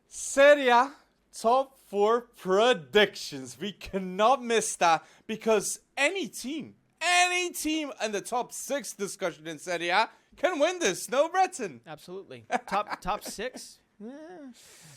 Serie A top 4 predictions. We cannot miss that because any team in the top 6 discussion in Serie A can win this. No, Breton. Absolutely. Top 6?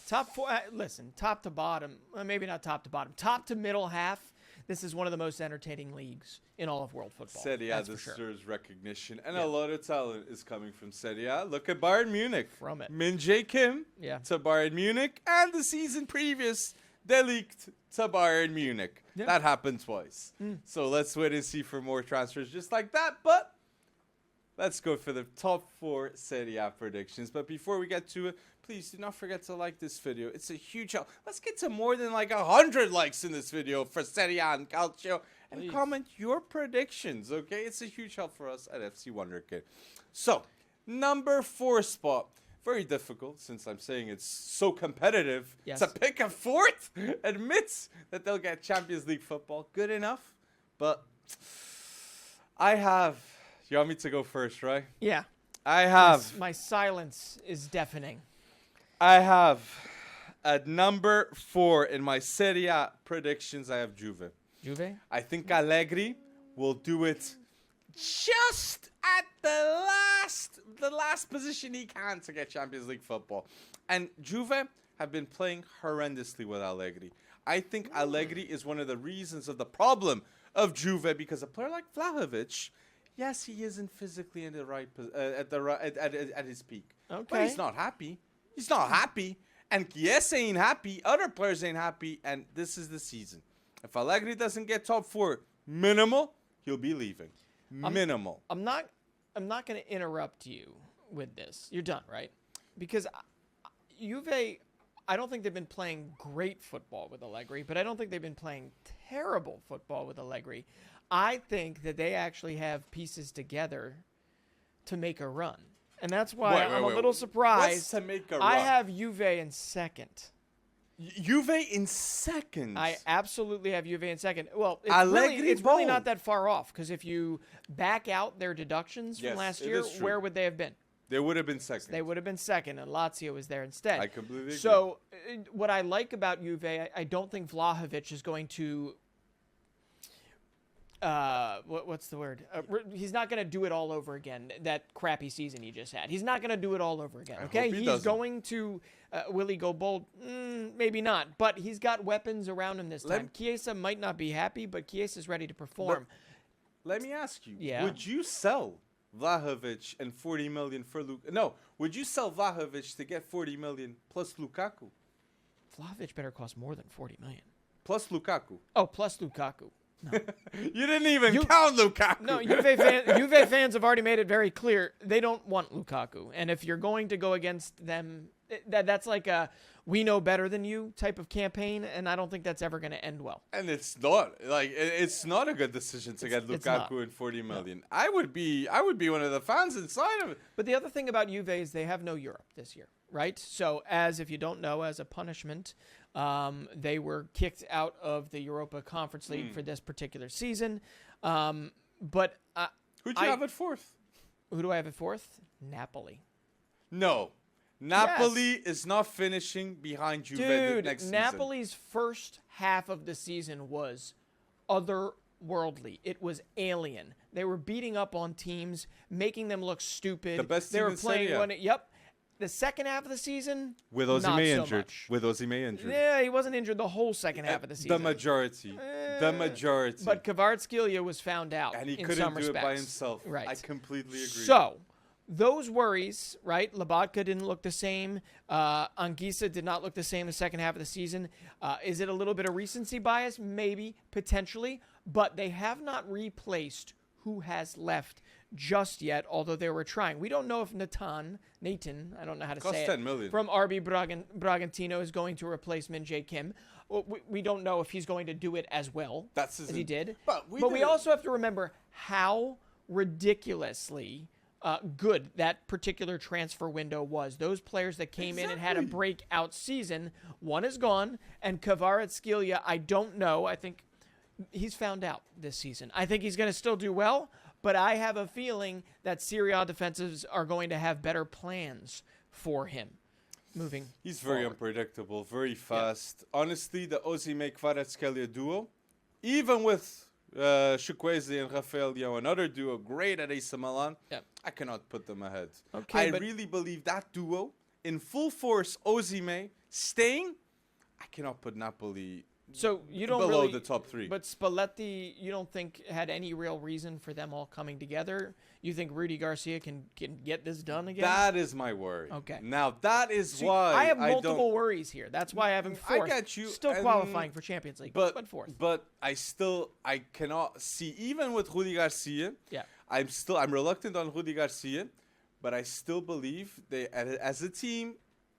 Top 4. Listen, top to bottom. Maybe not top to bottom. Top to middle half. This is one of the most entertaining leagues in all of world football. Serie A deserves recognition, and a lot of talent is coming from Serie A. Look at Bayern Munich. From it. Min-Jae Kim to Bayern Munich, and the season previous, De Ligt to Bayern Munich. Yeah. That happened twice. So let's wait and see for more transfers just like that, but let's go for the top 4 Serie A predictions. But before we get to it, please do not forget to like this video. It's a huge help. Let's get to more than like 100 likes in this video for Serie A and Calcio. And comment your predictions, okay? It's a huge help for us at FC Wonderkid. So, number 4 spot. Very difficult since I'm saying it's so competitive to pick a 4th. Admits that they'll get Champions League football. Good enough. But I have... You want me to go first, right? Yeah. I have... My silence is deafening. I have at number 4 in my Serie A predictions, I have Juve. Juve? I think Allegri will do it just at the last position he can to get Champions League football. And Juve have been playing horrendously with Allegri. I think Allegri is one of the reasons of the problem of Juve, because a player like Vlahovic, yes, he isn't physically in the right at his peak. Okay. But he's not happy. He's not happy. And Chiesa ain't happy. Other players ain't happy. And this is the season. If Allegri doesn't get top 4 minimal, he'll be leaving. Minimal. I'm not going to interrupt you with this. You're done, right? Because Juve, I don't think they've been playing great football with Allegri, but I don't think they've been playing terrible football with Allegri. I think that they actually have pieces together to make a run. And that's why I'm a little surprised. What's to make a run? I have Juve in second. Juve in second? I absolutely have Juve in second. Well, it's really not that far off, because if you back out their deductions from last year, where would they have been? They would have been second. They would have been second, and Lazio was there instead. I completely agree. So what I like about Juve, I don't think Vlahovic is going to... what's the word? He's not going to do it all over again. That crappy season he just had. He's not going to do it all over again. Okay, he's going to. Will he go bold? Maybe not. But he's got weapons around him this time. Chiesa might not be happy, but Chiesa's ready to perform. Let me ask you. Yeah. Would you sell Vlahovic and 40 million for Lukaku? No. Would you sell Vlahovic to get 40 million plus Lukaku? Vlahovic better cost more than 40 million. Plus Lukaku. Oh, plus Lukaku. No. You didn't even count Lukaku. No, Juve fans have already made it very clear they don't want Lukaku. And if you're going to go against them, that's like a we know better than you type of campaign, and I don't think that's ever going to end well. And it's not a good decision to get Lukaku and 40 million. No. I would be one of the fans inside of it. But the other thing about Juve is they have no Europe this year, right? So if you don't know, as a punishment, they were kicked out of the Europa Conference League for this particular season. But who'd you have at 4th? Who do I have at 4th? Napoli. No. Napoli is not finishing behind Juve next season. Napoli's first half of the season was otherworldly. It was alien. They were beating up on teams, making them look stupid. The best team in Serie A. Yep. The second half of the season, with Osimhen injured. With Osimhen injured. Yeah, he wasn't injured the whole second half of the season. The majority. But Kvaratskhelia was found out. And he couldn't do it by himself. Right. I completely agree. So, those worries, right? Lobotka didn't look the same. Anguissa did not look the same the second half of the season. Is it a little bit of recency bias? Maybe, potentially. But they have not replaced who has left just yet, although they were trying. We don't know if Nathan, I don't know how to say it, 10 million. From RB Bragantino is going to replace Min-Jae Kim. We don't know if he's going to do it as well as he did. But we also have to remember how ridiculously good that particular transfer window was. Those players that came in and had a breakout season, one is gone, and Kvaratskhelia, I don't know. I think he's found out this season. I think he's going to still do well, but I have a feeling that Serie A defensives are going to have better plans for him moving He's very forward. unpredictable, very fast. Honestly, the Osimhen-Kvaratskhelia duo, even with Chukwueze and Rafael Leão, another duo, great at AC Milan, I cannot put them ahead. Okay, I really believe that duo, in full force, Osimhen, staying, I cannot put Napoli So you don't below really, the top 3. But Spalletti, you don't think had any real reason for them all coming together? You think Rudy Garcia can get this done again? That is my worry. Okay. Now, that is See, why I have don't- multiple worries here. That's why I have him fourth. I get you. Still and- qualifying for Champions League, but fourth. But I cannot see, even with Rudy Garcia, Yeah. I'm reluctant on Rudy Garcia, but I still believe they, as a team,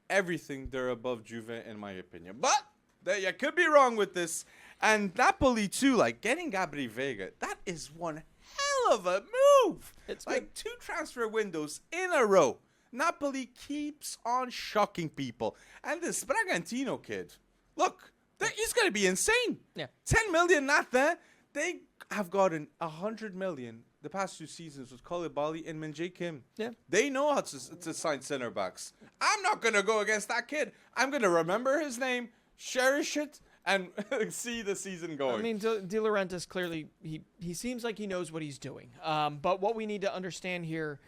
everything, they're above Juve, in my opinion. But you could be wrong with this. And Napoli, too, like getting Gabri Vega, that is one hell of a move. It's like 2 transfer windows in a row. Napoli keeps on shocking people. And this Bragantino kid, look, he's going to be insane. Yeah. 10 million, not that. They have gotten 100 million the past 2 seasons with Koulibaly and Min-Jae Kim. Yeah. They know how to sign center backs. I'm not going to go against that kid. I'm going to remember his name, cherish it, and see the season going. I mean, De Laurentiis clearly, he seems like he knows what he's doing. But what we need to understand here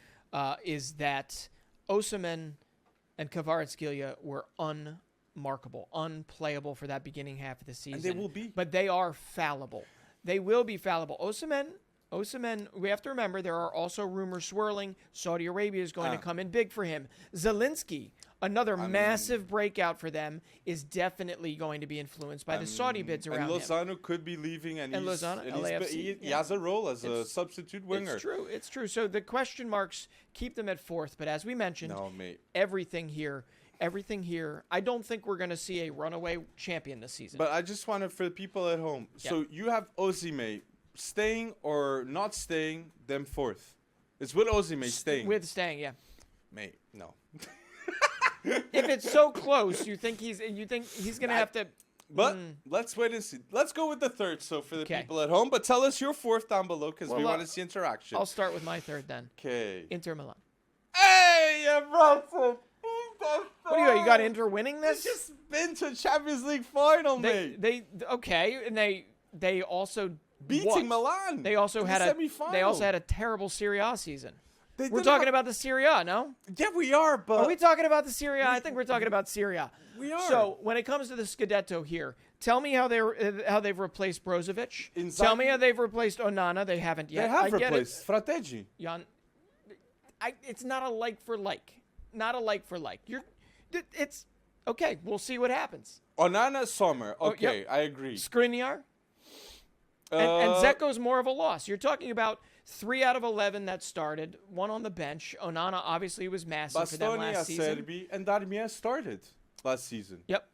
is that Osimhen and Kvaratskhelia were unmarkable, unplayable for that beginning half of the season. And they will be. But they are fallible. They will be fallible. Osimhen, we have to remember there are also rumors swirling. Saudi Arabia is going to come in big for him. Zelensky, another massive breakout for them, is definitely going to be influenced by the Saudi bids around and him. Lozano could be leaving, and LAFC, he has a role as a substitute winger. It's true. So the question marks keep them at fourth, but as we mentioned, everything here, I don't think we're going to see a runaway champion this season. But I just wanted for the people at home. So you have Osimhen staying or not staying, them fourth. It's with Osimhen staying. With staying, yeah. Mate, no. If it's so close, you think he's going to have to. But let's wait and see. Let's go with the third. So for the people at home, but tell us your fourth down below because we want to see interaction. I'll start with my third then. Okay. Inter Milan. Hey, you brought some. What do you got? You got Inter winning this? They just been to Champions League final, mate. They also beating Milan. They also had a terrible Serie A season. We're talking about the Serie A, no? Yeah, we are, but... Are we talking about the Serie A? I think we're talking about Serie A. We are. So, when it comes to the Scudetto here, tell me how they've replaced Brozovic. Tell me how they've replaced Onana. They haven't yet. They have replaced Frateggi. It's not a like for like. Not a like for like. It's... Okay, we'll see what happens. Onana, Sommer. Okay, I agree. Skriniar. And Zeko's more of a loss. You're talking about 3 out of 11 that started, 1 on the bench. Onana obviously was massive for them last season. Serbi, and Darmian started last season. Yep.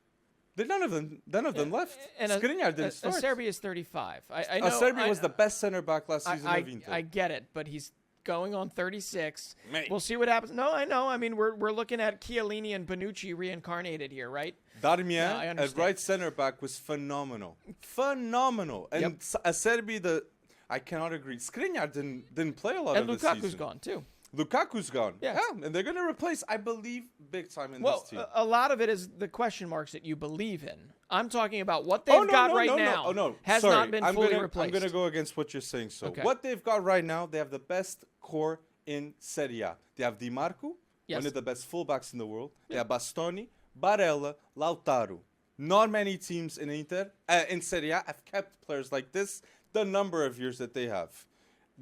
None of them left. And Skriniar didn't start. Serbi is 35. I know. Serbi was the best center back last season of Inter. I get it, but he's going on 36. Mate. We'll see what happens. No, I know. I mean, we're looking at Chiellini and Bonucci reincarnated here, right? Darmian at right center back was phenomenal. Phenomenal. And Serbi, I cannot agree. Skriniar didn't play a lot of this season. And Lukaku's gone, too. Lukaku's gone. Yeah, and they're going to replace, I believe, big time in this team. A lot of it is the question marks that you believe in. I'm talking about what they've got right now has not been fully replaced. I'm going to go against what you're saying. So what they've got right now, they have the best core in Serie A. They have Di Marco, one of the best fullbacks in the world. They have Bastoni, Barella, Lautaro. Not many teams in in Serie A have kept players like this the number of years that they have.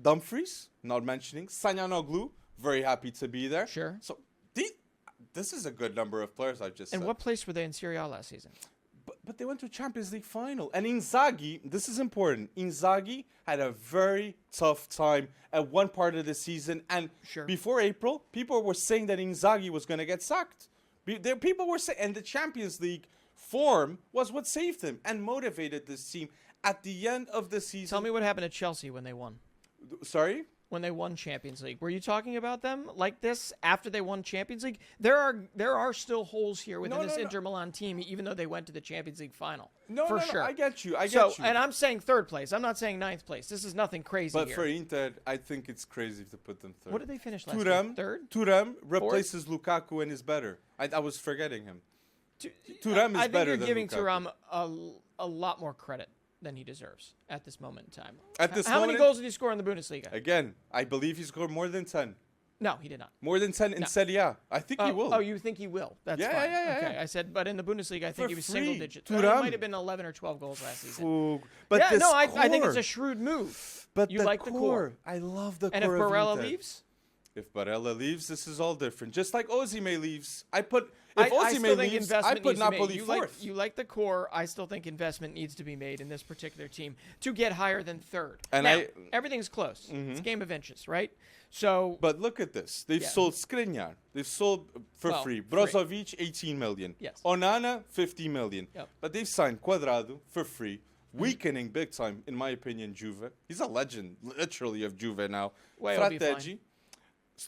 Dumfries, not mentioning. Sanyanoglu, very happy to be there. Sure. So this is a good number of players I've just said. And what place were they in Serie A last season? But they went to Champions League final. And Inzaghi, this is important. Inzaghi had a very tough time at one part of the season. And before April, people were saying that Inzaghi was going to get sacked. People were saying, and the Champions League form was what saved him and motivated this team at the end of the season. Tell me what happened at Chelsea when they won. Sorry? when they won Champions League. Were you talking about them like this after they won Champions League? There are still holes here within this Inter Milan team, even though they went to the Champions League final. No, sure. I get you. I get you. And I'm saying third place. I'm not saying ninth place. This is nothing crazy But here. for Inter, I think it's crazy to put them third. What did they finish last year? Third? Thuram replaces Lukaku and is better. I was forgetting him. Thuram is better than Lukaku. I think you're giving Thuram a lot more credit than he deserves at this moment in time. How many goals did he score in the Bundesliga? Again, I believe he scored more than 10. No, he did not. More than 10 in Serie A. I think he will. Oh, you think he will? That's fine. Okay, yeah. I said, but in the Bundesliga, I think he was single digits. It might have been 11 or 12 goals last season. But I think it's a shrewd move. But you like the core. I love the core. And if Barella leaves? If Barella leaves, this is all different. Just like Osimhen leaves, if Osimhen leaves, I put Napoli fourth. You like the core. I still think investment needs to be made in this particular team to get higher than third. And now, everything's close. It's a game of inches, right? So, but look at this. They've sold Skriniar. They've sold for free. Brozovic, 18 million. Yes. Onana, 50 million. Yep. But they've signed Cuadrado for free. Weakening big time, in my opinion, Juve. He's a legend, literally, of Juve now. Frattegi.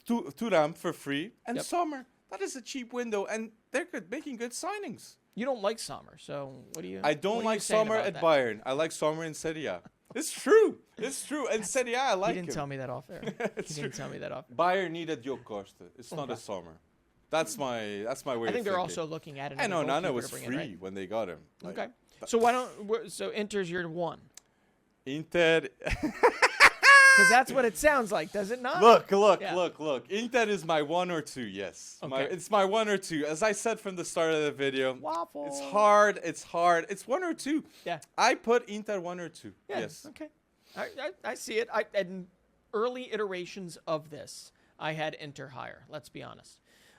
Thuram for free, and Sommer. That is a cheap window, and they're making good signings. You don't like Sommer, so what do you? I don't like Sommer at Bayern. I like Sommer in Serie A. It's true. It's true. And Serie A, I like him. He didn't tell me that off air. Tell me that off. Bayern needed Jo Costa. It's not a Sommer. That's my way of thinking. I think they're also looking at it. I know Nana was free when they got him. Okay. So why don't? So Inter's your one. Inter. Because that's what it sounds like, does it not? Look. Inter is my 1 or 2, yes. Okay. It's my 1 or 2. As I said from the start of the video, Waffle. It's hard. It's 1 or 2. Yeah. I put Inter 1 or 2. Yeah, yes. Okay. I see it. In early iterations of this, I had Inter higher, let's be honest.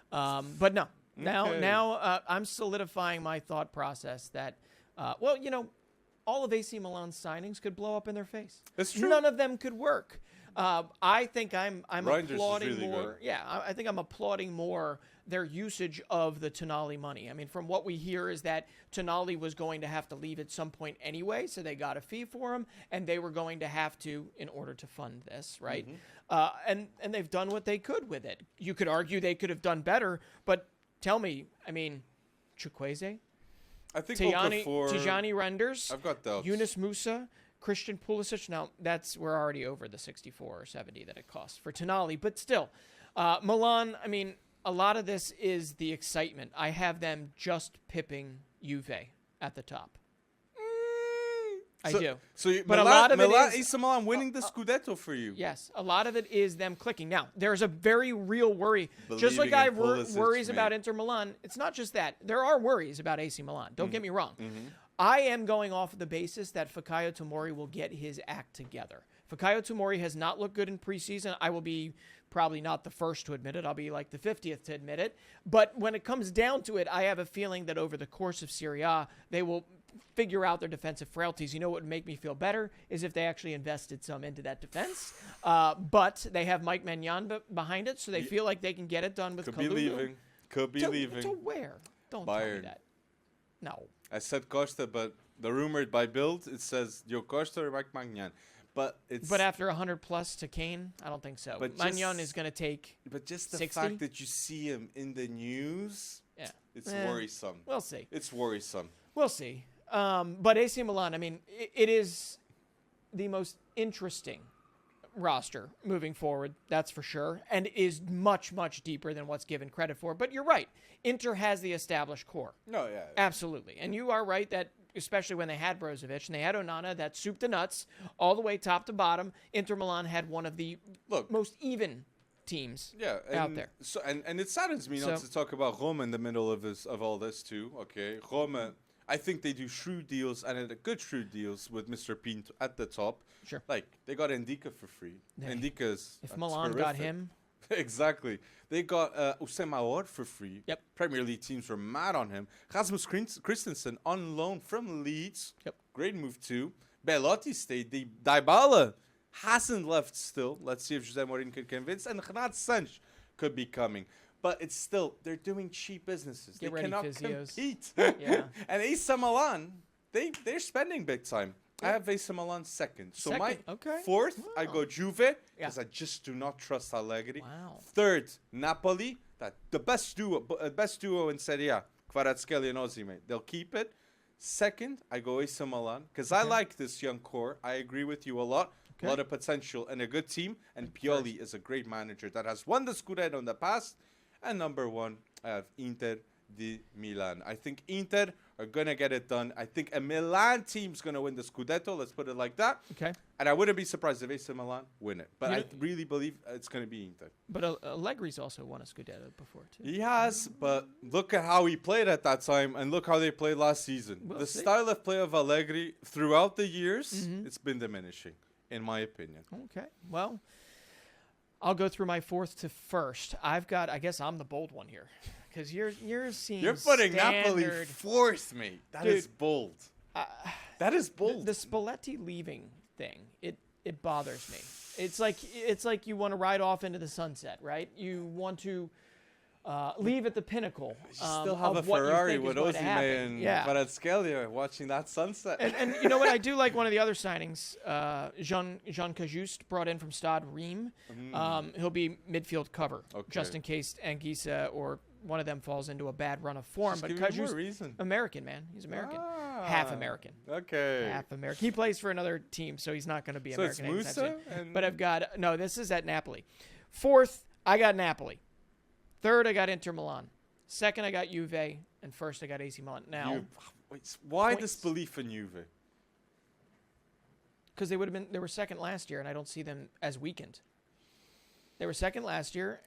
But no. Now I'm solidifying my thought process that, all of AC Milan's signings could blow up in their face. It's true. None of them could work. I think I'm applauding really more. Good. Yeah, I think I'm applauding more their usage of the Tonali money. I mean, from what we hear is that Tonali was going to have to leave at some point anyway, so they got a fee for him, and they were going to have to in order to fund this, right? And they've done what they could with it. You could argue they could have done better, but tell me, I mean, Chukwueze? I think Tijani Renders. I've got doubts. Yunus Musa, Christian Pulisic. Now, we're already over the 64 or 70 that it costs for Tonali. But still, Milan, I mean, a lot of this is the excitement. I have them just pipping Juve at the top. I do. So but Milan, a lot of it is AC Milan winning the Scudetto for you. Yes, a lot of it is them clicking. Now, there's a very real worry. Just like I have worries about Inter Milan, it's not just that. There are worries about AC Milan. Don't get me wrong. I am going off of the basis that Fikayo Tomori will get his act together. Fikayo Tomori has not looked good in preseason. I will be probably not the first to admit it. I'll be like the 50th to admit it. But when it comes down to it, I have a feeling that over the course of Serie A, they will figure out their defensive frailties. You know what would make me feel better is if they actually invested some into that defense. But they have Mike Maignan behind it, so they feel like they can get it done with Kalulu. Could be leaving. To where? Don't Bayern. tell me that. No. I said Costa, but the rumored by Bild, it says Jo Costa or Mike Maignan. But after 100 plus to Kane, I don't think so. Maignan is going to take. But just the 60? fact that you see him in the news, it's worrisome. We'll see. It's worrisome. We'll see. But AC Milan, I mean, it is the most interesting roster moving forward, that's for sure, and is much, much deeper than what's given credit for. But you're right. Inter has the established core. No, yeah. Absolutely. And you are right that, especially when they had Brozovic and they had Onana, that soup to nuts, all the way top to bottom, Inter Milan had one of the most even teams out there. So, and it saddens me not to talk about Roma in the middle of all this too. Okay, Roma, I think they do shrewd deals and good shrewd deals with Mr. Pinto at the top. Sure. Like, they got Ndika for free. Ndika's If Milan got him. Exactly. They got Oussem Aouar for free. Yep. Premier League teams were mad on him. Rasmus Christensen on loan from Leeds. Yep. Great move too. Belotti stayed. Dybala hasn't left still. Let's see if Jose Mourinho can convince. And Renato Sanches could be coming. But it's still, they're doing cheap businesses. Get they ready, cannot physios. compete. Yeah. And AC Milan, they're spending big time. I have AC Milan second. So Second, my fourth, I Wow. go Juve because I just do not trust Allegri. Wow. Third, Napoli. That the best duo in Serie A. Kvaratskhelia and Osimhen. They'll keep it. Second, I go AC Milan because I like this young core. I agree with you a lot. A lot of potential and a good team. And Pioli is a great manager that has won the Scudetto in the past. And number one, I have Inter di Milan. I think Inter are going to get it done. I think a Milan team's going to win the Scudetto. Let's put it like that. Okay. And I wouldn't be surprised if AC Milan win it. But I really believe it's going to be Inter. But Allegri's also won a Scudetto before, too. He has, but look at how he played at that time and look how they played last season. We'll the see. style of play of Allegri throughout the years, it's been diminishing, in my opinion. Okay. Well, I'll go through my fourth to first. I guess I'm the bold one here. Because yours seems You're putting Napoli standard. fourth, mate. That Dude, is bold. That is bold. The Spalletti leaving thing, it bothers me. It's like you want to ride off into the sunset, right? You want to leave at the pinnacle. You still have of a what you Ferrari think is with going to happen. Osimhen and Yeah. Kvaratskhelia watching that sunset. And you know what? I do like one of the other signings. Jean Cajuste brought in from Stade Reims. He'll be midfield cover, just in case Anguissa or one of them falls into a bad run of form. But Cajuste, American, man. He's American. Half American. Okay. Half American. He plays for another team, so he's not going to be American. So it's Musa? But I've got... No, this is at Napoli. Fourth, I got Napoli. Third, I got Inter Milan. Second, I got Juve. And first, I got AC Milan. Now... Why this belief in Juve? Because they were second last year, and I don't see them as weakened. They were second last year,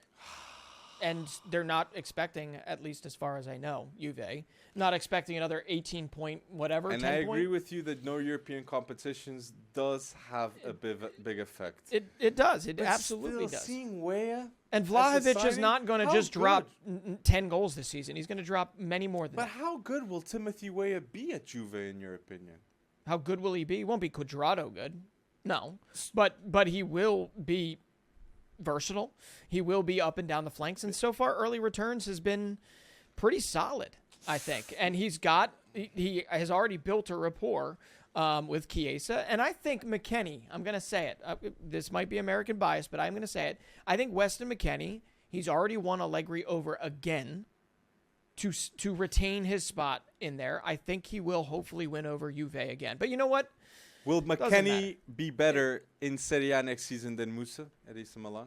and they're not expecting, at least as far as I know, Juve, not expecting another 18-point whatever. And 10 I agree point. with you that no European competitions does have a big effect. It does. It But absolutely still, does. Seeing Weah And as a Vlahovic is signing, not going to how just drop good? 10 goals this season. He's going to drop many more than But that. how good will Timothy Weah be at Juve, in your opinion? How good will he be? He won't be Cuadrado good. No. But he will be versatile. He will be up and down the flanks. And so far, early returns has been pretty solid, I think. And he has already built a rapport with Chiesa. And I think McKennie, I'm going to say it. This might be American bias, but I'm going to say it. I think Weston McKennie, he's already won Allegri over again to retain his spot in there. I think he will hopefully win over Juve again. But you know what? Will McKennie be better in Serie A next season than Musa at AC Milan?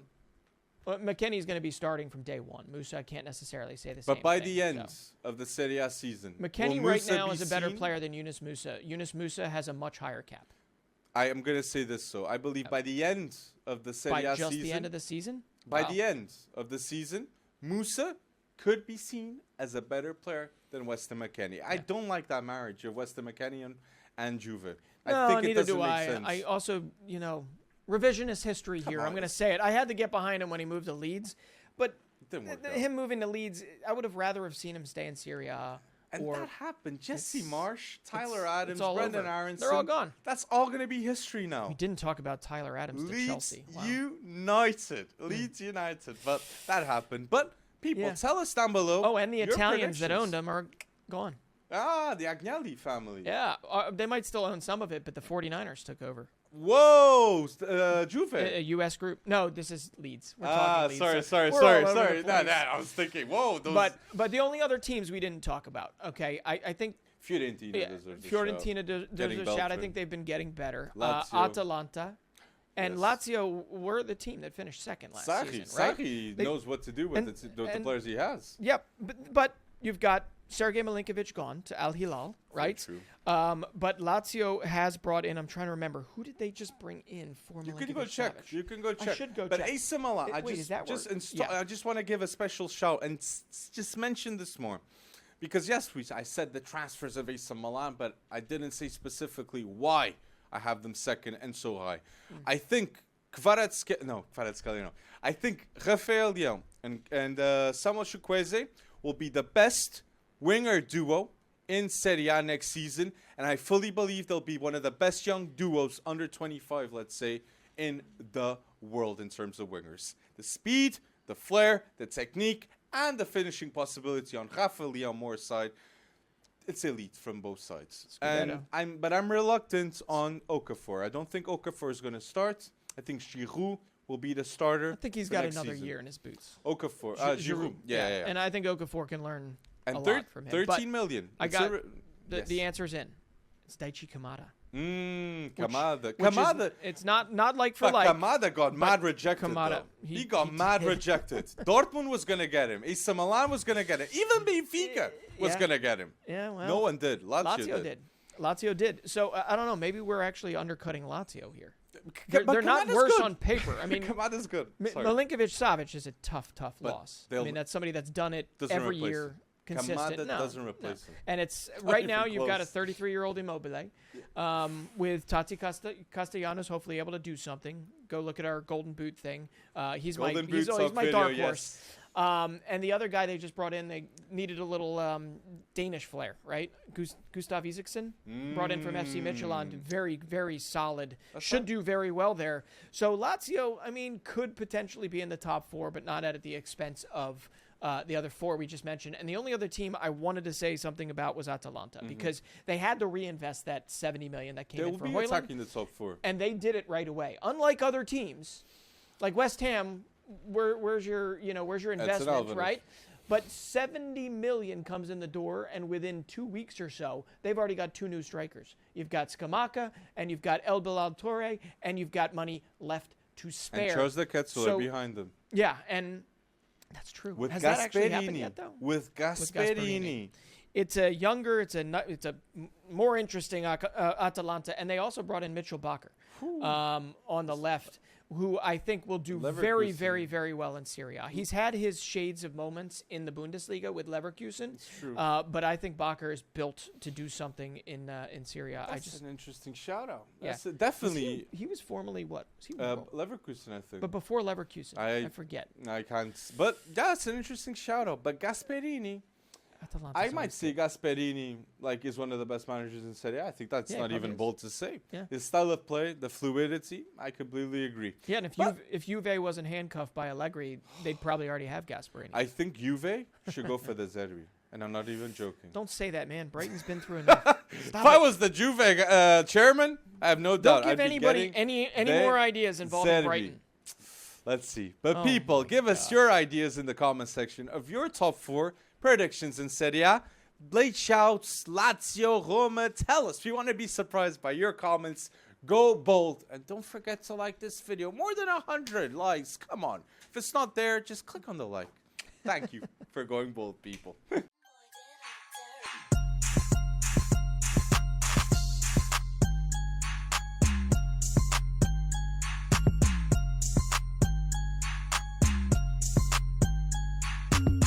Well, McKennie's going to be starting from day one. Musa, I can't necessarily say the same But by thing, the end of the Serie A season, McKennie will right Musa now be is a better seen? player than Yunus Musa. Yunus Musa has a much higher cap. I am going to say this, so I believe by the end of the Serie A By just season, the end of the season? by Wow. the end of the season, Musa could be seen as a better player than Weston McKennie. I don't like that marriage of Weston McKennie and Juve. No, I think it neither doesn't do make I. sense. I also, revisionist history here. I'm on. going to say it. I had to get behind him when he moved to Leeds. But Didn't work out. him moving to Leeds, I would have rather have seen him stay in Serie A. And or that happened. Jesse it's- Marsh, Tyler it's Adams, all Brendan over. Aronson. They're all gone. That's all going to be history now. We didn't talk about Tyler Adams to Leeds Chelsea. Wow. United. Leeds United. But that happened. But people, Yeah. tell us down below. Oh, and the your Italians that predictions. owned him are gone. Ah, the Agnelli family. Yeah, they might still own some of it, but the 49ers took over. Whoa, Juve. A U.S. group. No, this is Leeds. We're Ah, talking Leeds. sorry. So we're all over the No, place. I was thinking, whoa. Those But the only other teams we didn't talk about, okay, I think Fiorentina deserves a Fiorentina deserves Getting a shout. I belted. think they've been getting better. Lazio. Atalanta and Yes. Lazio were the team that finished second last season, right? Sarri They- knows what to do with the and- players he has. Yep, but you've got Sergei Milinkovic gone to Al Hilal, right? true. But Lazio has brought in. I'm trying to remember who did they just bring in for You Milinkovic? can go check. Savic? You can go check. should go but check. AC Milan, Wait, is that word? I just want to give a special shout and just mention this more. Because, yes, I said the transfers of AC Milan, but I didn't say specifically why I have them second and so high. I think Kvaratskhelia, I think Rafael Leão and Samuel Chukwueze will be the best winger duo in Serie A next season, and I fully believe they'll be one of the best young duos under 25, let's say, in the world in terms of wingers. The speed, the flair, the technique, and the finishing possibility on Rafael Leão Moore's side. it's elite from both sides. Scudetto. And I'm reluctant on Okafor. I don't think Okafor is going to start. I think Giroud will be the starter. I think he's for got next another season. year in his boots. Okafor. Giroud. Yeah. And I think Okafor can learn And a lot from him. 13 million. I It's got yes. the answer's in. It's Daichi Kamada. Kamada. Which Kamada. it's not like for But like. Kamada got mad rejected. Kamada, Though. He he got mad did. rejected. Dortmund was going to get him. AC Milan was going to get him. Even Benfica was Yeah. going to get him. Yeah, well, No one did. Lazio did. Lazio did. So I don't know. Maybe we're actually undercutting Lazio here. But They're not Kamada's worse good. on paper. I mean, Kamada's good. Sorry. Milinkovic-Savic is a tough But loss. I they'll- mean, that's somebody that's done it Doesn't every replace year. him. Consistent. Kamada No, doesn't replace him. And it's Not right now even you've got a close. 33-year-old Immobile with Tati Castellanos hopefully able to do something. Go look at our Golden Boot thing. He's Golden my Boot talk my video, dark yes. horse. And the other guy they just brought in, they needed a little Danish flair, right? Gustav Isaksen brought in from FC Midtjylland. Very, very solid. Should do very well there. So Lazio, I mean, could potentially be in the top 4, but not at the expense of the other 4 we just mentioned. And the only other team I wanted to say something about was Atalanta because they had to reinvest that $70 million that came They in will for be Højlund, attacking the top 4. and they did it right away. Unlike other teams, like West Ham, where's your investment, Alvarez. right? But $70 million comes in the door, and within 2 weeks or so, they've already got 2 new strikers. You've got Scamacca, and you've got El Bilal Torre, and you've got money left to spare. And Charles de Ketzel So- are behind them. Yeah, and that's true. With Has that actually happened Gasperini. yet, though? With Gasperini. It's a younger, it's a more interesting Atalanta, and they also brought in Mitchell Bakker on the left, who I think will do very, Leverkusen. very, very well in Serie A. He's had his shades of moments in the Bundesliga with Leverkusen, true. but I think Bakker is built to do something in Serie A. That's an interesting shout out. Yeah. That's definitely He was formerly what? Was he World? Leverkusen, I think. But before Leverkusen, I forget. I can't. But yeah, it's an interesting shout out. But Gasperini, Atalanta's I might always say Gasperini is one of the best managers in Serie A. I think that's Yeah, he not probably even is. bold to say. Yeah. His style of play, the fluidity, I completely agree. Yeah, and But- if Juve wasn't handcuffed by Allegri, they'd probably already have Gasperini. I think Juve should go for the SERIE. And I'm not even joking. Don't say that, man. Brighton's been through enough. If I was the Juve chairman, I have no doubt Don't give I'd be anybody getting any the more ideas involving Serie. Brighton. Let's see. But Oh people, my give us your ideas in the comment section of your top 4 predictions in Serie A. Late shouts, Lazio, Roma. Tell us. We want to be surprised by your comments. Go bold. And don't forget to like this video. More than 100 likes. Come on. If it's not there, just click on the like. Thank you for going bold, people.